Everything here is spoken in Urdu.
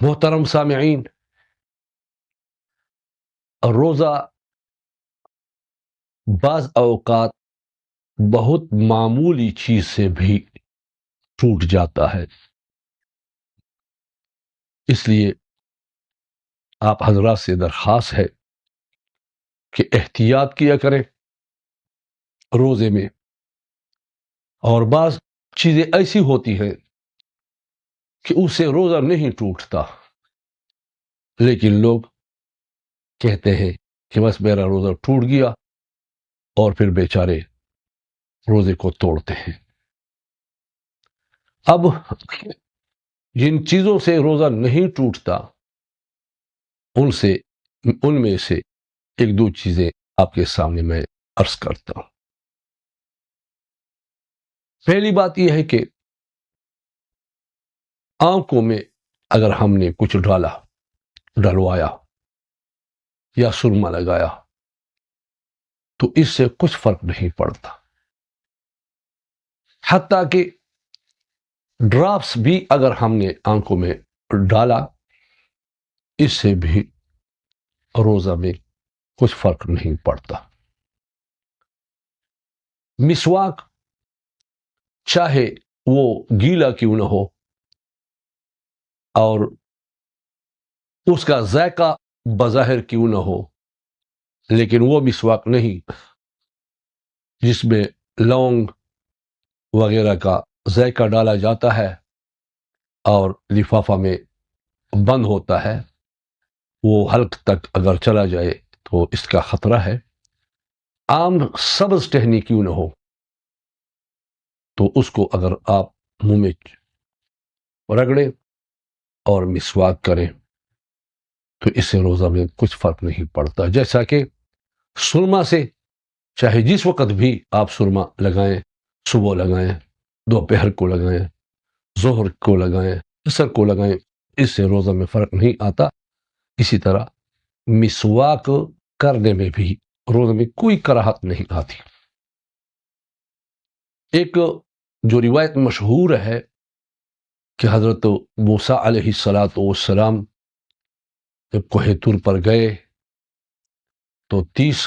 محترم سامعین، روزہ بعض اوقات بہت معمولی چیز سے بھی ٹوٹ جاتا ہے. اس لیے آپ حضرات سے درخواست ہے کہ احتیاط کیا کریں روزے میں. اور بعض چیزیں ایسی ہوتی ہیں کہ اس سے روزہ نہیں ٹوٹتا، لیکن لوگ کہتے ہیں کہ بس میرا روزہ ٹوٹ گیا اور پھر بیچارے روزے کو توڑتے ہیں. اب جن چیزوں سے روزہ نہیں ٹوٹتا ان میں سے ایک دو چیزیں آپ کے سامنے میں عرض کرتا ہوں. پہلی بات یہ ہے کہ آنکھوں میں اگر ہم نے کچھ ڈلوایا یا سرما لگایا تو اس سے کچھ فرق نہیں پڑتا. حتیٰ کہ ڈراپس بھی اگر ہم نے آنکھوں میں ڈالا اس سے بھی روزہ میں کچھ فرق نہیں پڑتا. مسواک چاہے وہ گیلا کیوں نہ ہو اور اس کا ذائقہ بظاہر کیوں نہ ہو، لیکن وہ مسواک نہیں جس میں لونگ وغیرہ کا ذائقہ ڈالا جاتا ہے اور لفافہ میں بند ہوتا ہے، وہ حلق تک اگر چلا جائے تو اس کا خطرہ ہے. عام سبز ٹہنی کیوں نہ ہو تو اس کو اگر آپ منہ میں رگڑیں اور مسواک کریں تو اس سے روزہ میں کچھ فرق نہیں پڑتا. جیسا کہ سرما سے چاہے جس وقت بھی آپ سرما لگائیں، صبح لگائیں، دوپہر کو لگائیں، ظہر کو لگائیں، عصر کو لگائیں، اس سے روزہ میں فرق نہیں آتا. اسی طرح مسواک کرنے میں بھی روزہ میں کوئی کراہت نہیں آتی. ایک جو روایت مشہور ہے کہ حضرت موسیٰ علیہ السلام جب کوہ طور پر گئے تو 30